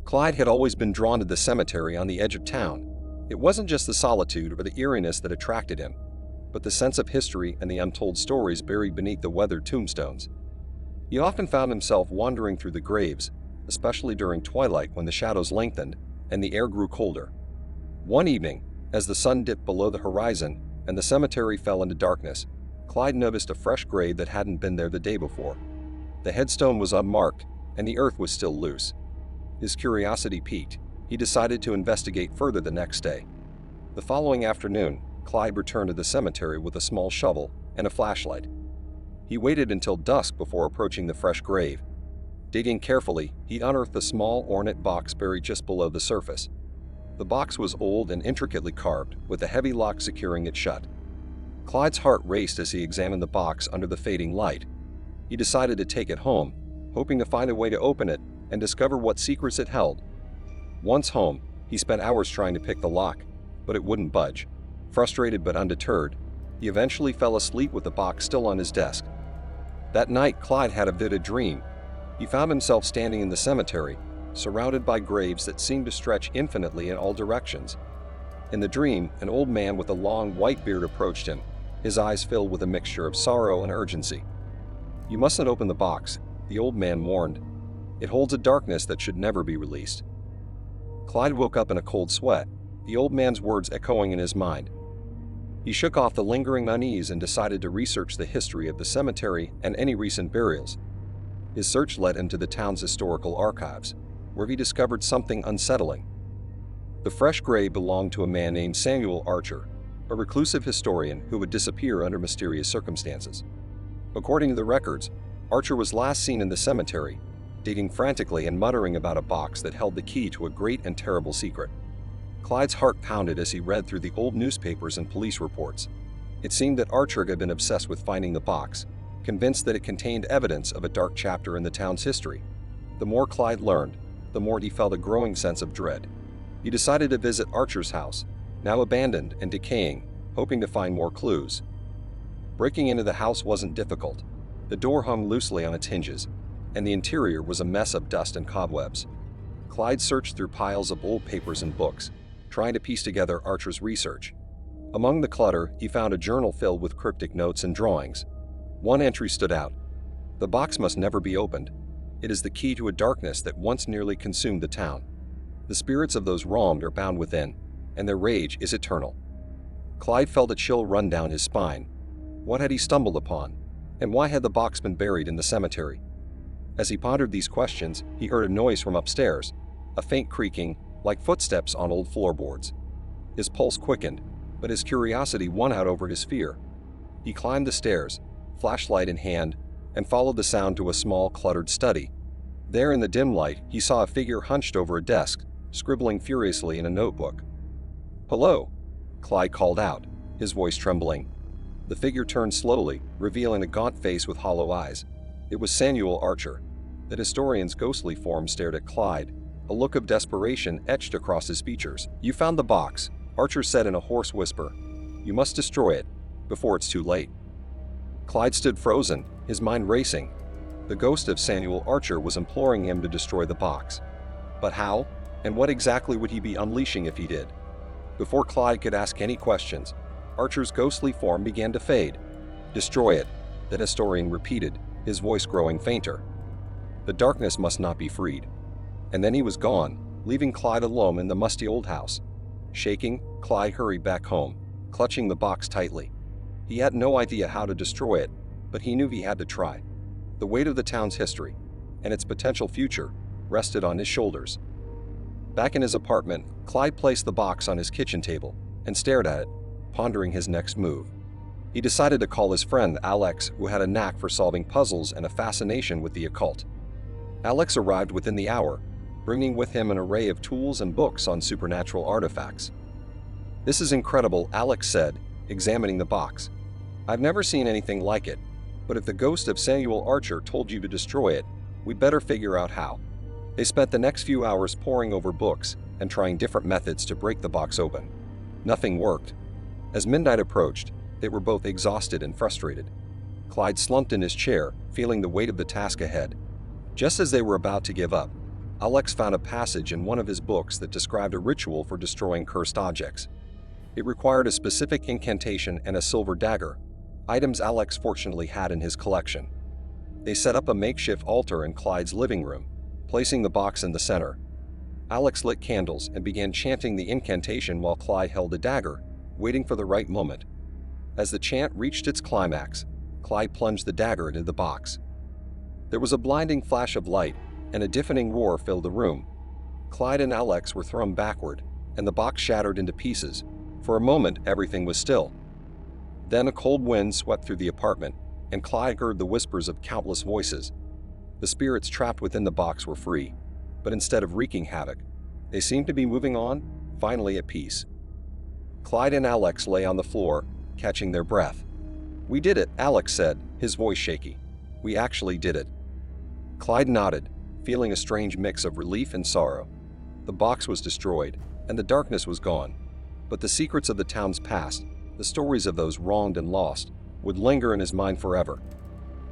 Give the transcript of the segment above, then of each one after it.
Clyde had always been drawn to the cemetery on the edge of town. It wasn't just the solitude or the eeriness that attracted him, but the sense of history and the untold stories buried beneath the weathered tombstones. He often found himself wandering through the graves, especially during twilight when the shadows lengthened and the air grew colder. One evening, as the sun dipped below the horizon and the cemetery fell into darkness, Clyde noticed a fresh grave that hadn't been there the day before. The headstone was unmarked, and the earth was still loose. His curiosity piqued. He decided to investigate further the next day. The following afternoon, Clyde returned to the cemetery with a small shovel and a flashlight. He waited until dusk before approaching the fresh grave. Digging carefully, he unearthed a small ornate box buried just below the surface. The box was old and intricately carved, with a heavy lock securing it shut. Clyde's heart raced as he examined the box under the fading light. He decided to take it home, hoping to find a way to open it and discover what secrets it held. Once home, he spent hours trying to pick the lock, but it wouldn't budge. Frustrated but undeterred, he eventually fell asleep with the box still on his desk. That night, Clyde had a vivid dream. He found himself standing in the cemetery, surrounded by graves that seemed to stretch infinitely in all directions. In the dream, an old man with a long white beard approached him, his eyes filled with a mixture of sorrow and urgency. "You mustn't open the box," the old man warned. "It holds a darkness that should never be released." Clyde woke up in a cold sweat, the old man's words echoing in his mind. He shook off the lingering unease and decided to research the history of the cemetery and any recent burials. His search led him to the town's historical archives, where he discovered something unsettling. The fresh grave belonged to a man named Samuel Archer, a reclusive historian who would disappear under mysterious circumstances. According to the records, Archer was last seen in the cemetery, digging frantically and muttering about a box that held the key to a great and terrible secret. Clyde's heart pounded as he read through the old newspapers and police reports. It seemed that Archer had been obsessed with finding the box, convinced that it contained evidence of a dark chapter in the town's history. The more Clyde learned, the more he felt a growing sense of dread. He decided to visit Archer's house, now abandoned and decaying, hoping to find more clues. Breaking into the house wasn't difficult. The door hung loosely on its hinges, and the interior was a mess of dust and cobwebs. Clyde searched through piles of old papers and books, trying to piece together Archer's research. Among the clutter, he found a journal filled with cryptic notes and drawings. One entry stood out. "The box must never be opened. It is the key to a darkness that once nearly consumed the town. The spirits of those wronged are bound within, and their rage is eternal." Clyde felt a chill run down his spine. What had he stumbled upon? And why had the box been buried in the cemetery? As he pondered these questions, he heard a noise from upstairs, a faint creaking, like footsteps on old floorboards. His pulse quickened, but his curiosity won out over his fear. He climbed the stairs, flashlight in hand, and followed the sound to a small, cluttered study. There in the dim light, he saw a figure hunched over a desk, scribbling furiously in a notebook. "Hello," Clyde called out, his voice trembling. The figure turned slowly, revealing a gaunt face with hollow eyes. It was Samuel Archer. The historian's ghostly form stared at Clyde, a look of desperation etched across his features. "You found the box," Archer said in a hoarse whisper. "You must destroy it, before it's too late." Clyde stood frozen, his mind racing. The ghost of Samuel Archer was imploring him to destroy the box. But how? And what exactly would he be unleashing if he did? Before Clyde could ask any questions, Archer's ghostly form began to fade. "Destroy it," the historian repeated, his voice growing fainter. The darkness must not be freed. And then he was gone, leaving Clyde alone in the musty old house. Shaking, Clyde hurried back home, clutching the box tightly. He had no idea how to destroy it, but he knew he had to try. The weight of the town's history, and its potential future, rested on his shoulders. Back in his apartment, Clyde placed the box on his kitchen table and stared at it, pondering his next move. He decided to call his friend Alex, who had a knack for solving puzzles and a fascination with the occult. Alex arrived within the hour, bringing with him an array of tools and books on supernatural artifacts. "This is incredible," Alex said, examining the box. "I've never seen anything like it, but if the ghost of Samuel Archer told you to destroy it, we'd better figure out how." They spent the next few hours poring over books and trying different methods to break the box open. Nothing worked. As midnight approached, they were both exhausted and frustrated. Clyde slumped in his chair, feeling the weight of the task ahead. Just as they were about to give up, Alex found a passage in one of his books that described a ritual for destroying cursed objects. It required a specific incantation and a silver dagger, items Alex fortunately had in his collection. They set up a makeshift altar in Clyde's living room, placing the box in the center. Alex lit candles and began chanting the incantation while Clyde held a dagger, waiting for the right moment. As the chant reached its climax, Clyde plunged the dagger into the box. There was a blinding flash of light, and a deafening roar filled the room. Clyde and Alex were thrown backward, and the box shattered into pieces. For a moment, everything was still. Then a cold wind swept through the apartment, and Clyde heard the whispers of countless voices. The spirits trapped within the box were free, but instead of wreaking havoc, they seemed to be moving on, finally at peace. Clyde and Alex lay on the floor, catching their breath. "We did it," Alex said, his voice shaky. "We actually did it." Clyde nodded, feeling a strange mix of relief and sorrow. The box was destroyed, and the darkness was gone. But the secrets of the town's past, the stories of those wronged and lost, would linger in his mind forever.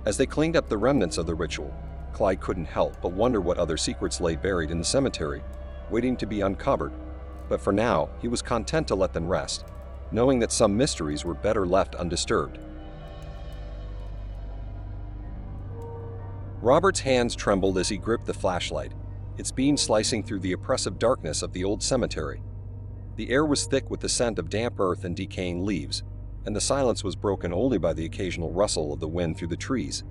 As they cleaned up the remnants of the ritual, Clyde couldn't help but wonder what other secrets lay buried in the cemetery, waiting to be uncovered. But for now, he was content to let them rest, knowing that some mysteries were better left undisturbed. Robert's hands trembled as he gripped the flashlight, its beam slicing through the oppressive darkness of the old cemetery. The air was thick with the scent of damp earth and decaying leaves, and the silence was broken only by the occasional rustle of the wind through the trees.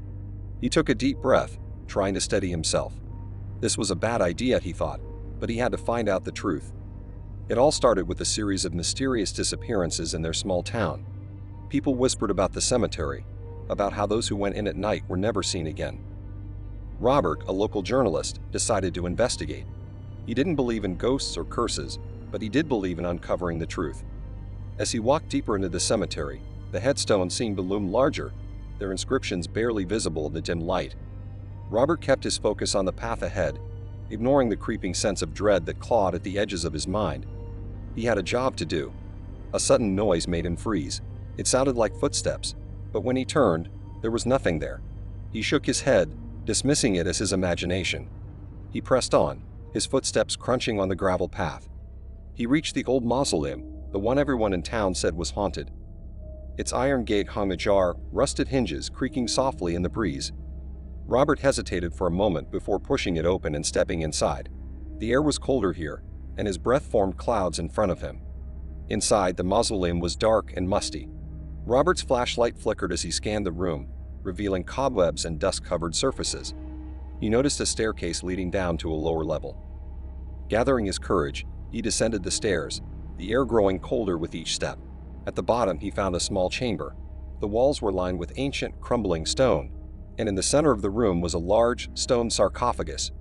He took a deep breath, trying to steady himself. This was a bad idea, he thought, but he had to find out the truth. It all started with a series of mysterious disappearances in their small town. People whispered about the cemetery, about how those who went in at night were never seen again. Robert, a local journalist, decided to investigate. He didn't believe in ghosts or curses, but he did believe in uncovering the truth. As he walked deeper into the cemetery, the headstones seemed to loom larger, their inscriptions barely visible in the dim light. Robert kept his focus on the path ahead, ignoring the creeping sense of dread that clawed at the edges of his mind. He had a job to do. A sudden noise made him freeze. It sounded like footsteps, but when he turned, there was nothing there. He shook his head, dismissing it as his imagination. He pressed on, his footsteps crunching on the gravel path. He reached the old mausoleum, the one everyone in town said was haunted. Its iron gate hung ajar, rusted hinges creaking softly in the breeze. Robert hesitated for a moment before pushing it open and stepping inside. The air was colder here, and his breath formed clouds in front of him. Inside, the mausoleum was dark and musty. Robert's flashlight flickered as he scanned the room, revealing cobwebs and dust-covered surfaces. He noticed a staircase leading down to a lower level. Gathering his courage, he descended the stairs, the air growing colder with each step. At the bottom, he found a small chamber. The walls were lined with ancient, crumbling stone, and in the center of the room was a large, stone sarcophagus.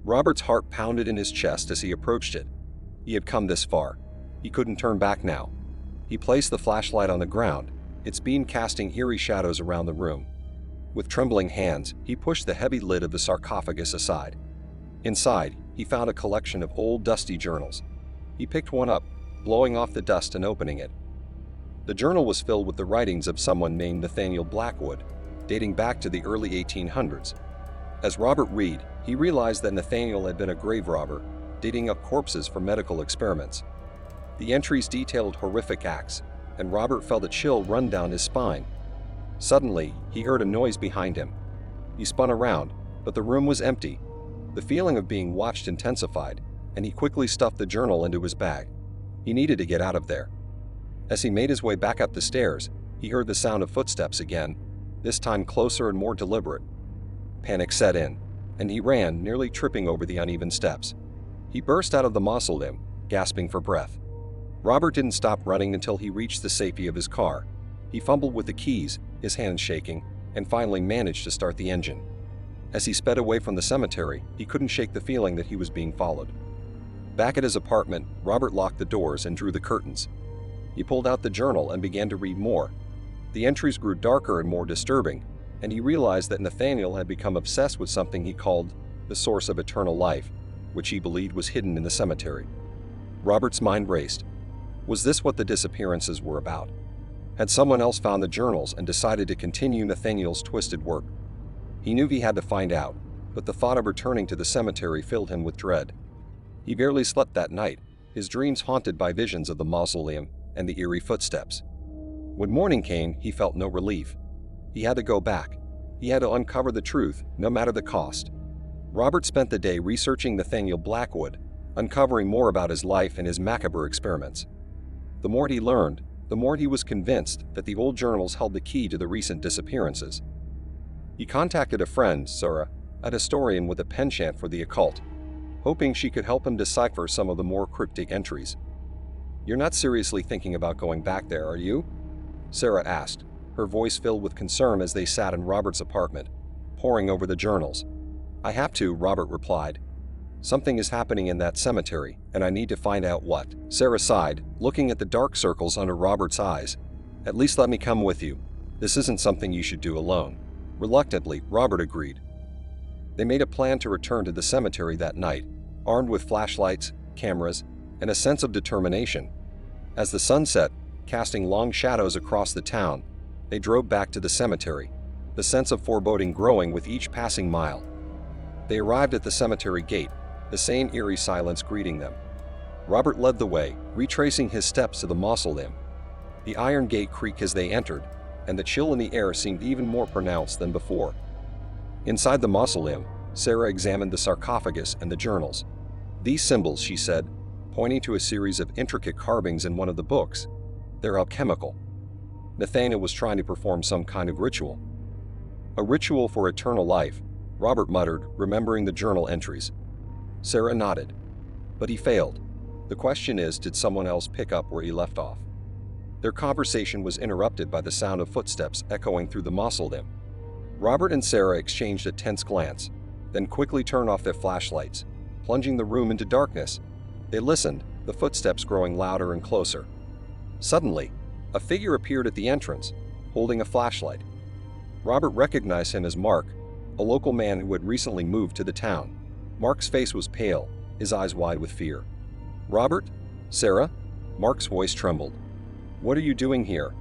Robert's heart pounded in his chest as he approached it. He had come this far. He couldn't turn back now. He placed the flashlight on the ground, its beam casting eerie shadows around the room. With trembling hands, he pushed the heavy lid of the sarcophagus aside. Inside, he found a collection of old, dusty journals. He picked one up, blowing off the dust and opening it. The journal was filled with the writings of someone named Nathaniel Blackwood, dating back to the early 1800s. As Robert read, he realized that Nathaniel had been a grave robber, digging up corpses for medical experiments. The entries detailed horrific acts, and Robert felt a chill run down his spine. Suddenly, he heard a noise behind him. He spun around, but the room was empty. The feeling of being watched intensified, and he quickly stuffed the journal into his bag. He needed to get out of there. As he made his way back up the stairs, he heard the sound of footsteps again, this time closer and more deliberate. Panic set in, and he ran, nearly tripping over the uneven steps. He burst out of the mausoleum, gasping for breath. Robert didn't stop running until he reached the safety of his car. He fumbled with the keys, his hands shaking, and finally managed to start the engine. As he sped away from the cemetery, he couldn't shake the feeling that he was being followed. Back at his apartment, Robert locked the doors and drew the curtains. He pulled out the journal and began to read more. The entries grew darker and more disturbing, and he realized that Nathaniel had become obsessed with something he called the source of eternal life, which he believed was hidden in the cemetery. Robert's mind raced. Was this what the disappearances were about? Had someone else found the journals and decided to continue Nathaniel's twisted work? He knew he had to find out, but the thought of returning to the cemetery filled him with dread. He barely slept that night, his dreams haunted by visions of the mausoleum and the eerie footsteps. When morning came, he felt no relief. He had to go back. He had to uncover the truth, no matter the cost. Robert spent the day researching Nathaniel Blackwood, uncovering more about his life and his macabre experiments. The more he learned, the more he was convinced that the old journals held the key to the recent disappearances. He contacted a friend, Sarah, a historian with a penchant for the occult, hoping she could help him decipher some of the more cryptic entries. "You're not seriously thinking about going back there, are you?" Sarah asked, her voice filled with concern as they sat in Robert's apartment, poring over the journals. "I have to," Robert replied. "Something is happening in that cemetery, and I need to find out what." Sarah sighed, looking at the dark circles under Robert's eyes. "At least let me come with you. This isn't something you should do alone." Reluctantly, Robert agreed. They made a plan to return to the cemetery that night, armed with flashlights, cameras, and a sense of determination. As the sun set, casting long shadows across the town, they drove back to the cemetery, the sense of foreboding growing with each passing mile. They arrived at the cemetery gate, the same eerie silence greeting them. Robert led the way, retracing his steps to the mausoleum. The iron gate creaked as they entered, and the chill in the air seemed even more pronounced than before. Inside the mausoleum, Sarah examined the sarcophagus and the journals. "These symbols," she said, pointing to a series of intricate carvings in one of the books. "They're alchemical." Nathaniel was trying to perform some kind of ritual. "A ritual for eternal life," Robert muttered, remembering the journal entries. Sarah nodded. "But he failed. The question is, did someone else pick up where he left off?" Their conversation was interrupted by the sound of footsteps echoing through the mausoleum. Robert and Sarah exchanged a tense glance, then quickly turned off their flashlights, plunging the room into darkness. They listened, the footsteps growing louder and closer. Suddenly, a figure appeared at the entrance, holding a flashlight. Robert recognized him as Mark, a local man who had recently moved to the town. Mark's face was pale, his eyes wide with fear. "Robert? Sarah?" Mark's voice trembled. "What are you doing here?"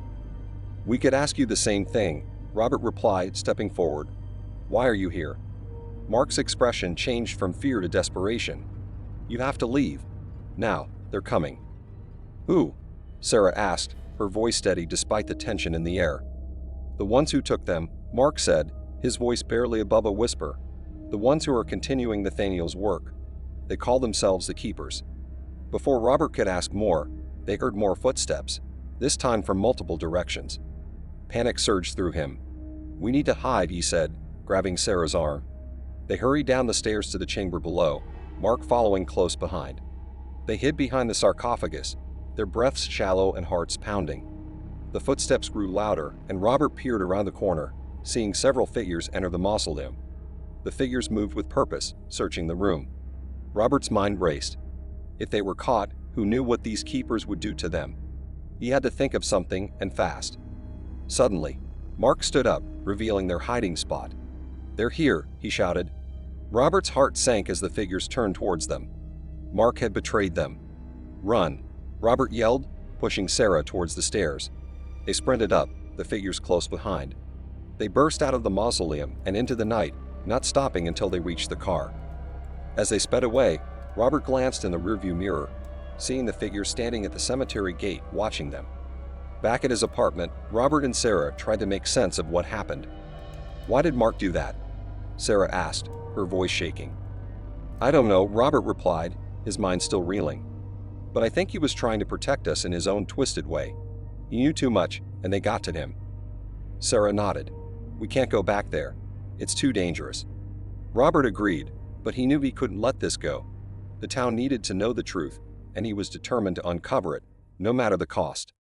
"We could ask you the same thing," Robert replied, stepping forward. "Why are you here?" Mark's expression changed from fear to desperation. "You have to leave. Now, they're coming." "Who?" Sarah asked, her voice steady despite the tension in the air. "The ones who took them," Mark said, his voice barely above a whisper. "The ones who are continuing Nathaniel's work. They call themselves the Keepers." Before Robert could ask more, they heard more footsteps, this time from multiple directions. Panic surged through him. "We need to hide," he said, grabbing Sarah's arm. They hurried down the stairs to the chamber below, Mark following close behind. They hid behind the sarcophagus, their breaths shallow and hearts pounding. The footsteps grew louder, and Robert peered around the corner, seeing several figures enter the mausoleum. The figures moved with purpose, searching the room. Robert's mind raced. If they were caught, who knew what these keepers would do to them? He had to think of something, and fast. Suddenly, Mark stood up, revealing their hiding spot. "They're here," he shouted. Robert's heart sank as the figures turned towards them. Mark had betrayed them. "Run!" Robert yelled, pushing Sarah towards the stairs. They sprinted up, the figures close behind. They burst out of the mausoleum and into the night, not stopping until they reached the car. As they sped away, Robert glanced in the rearview mirror, seeing the figures standing at the cemetery gate watching them. Back at his apartment, Robert and Sarah tried to make sense of what happened. "Why did Mark do that?" Sarah asked, her voice shaking. "I don't know," Robert replied, his mind still reeling. "But I think he was trying to protect us in his own twisted way. He knew too much, and they got to him." Sarah nodded. "We can't go back there. It's too dangerous." Robert agreed, but he knew he couldn't let this go. The town needed to know the truth, and he was determined to uncover it, no matter the cost.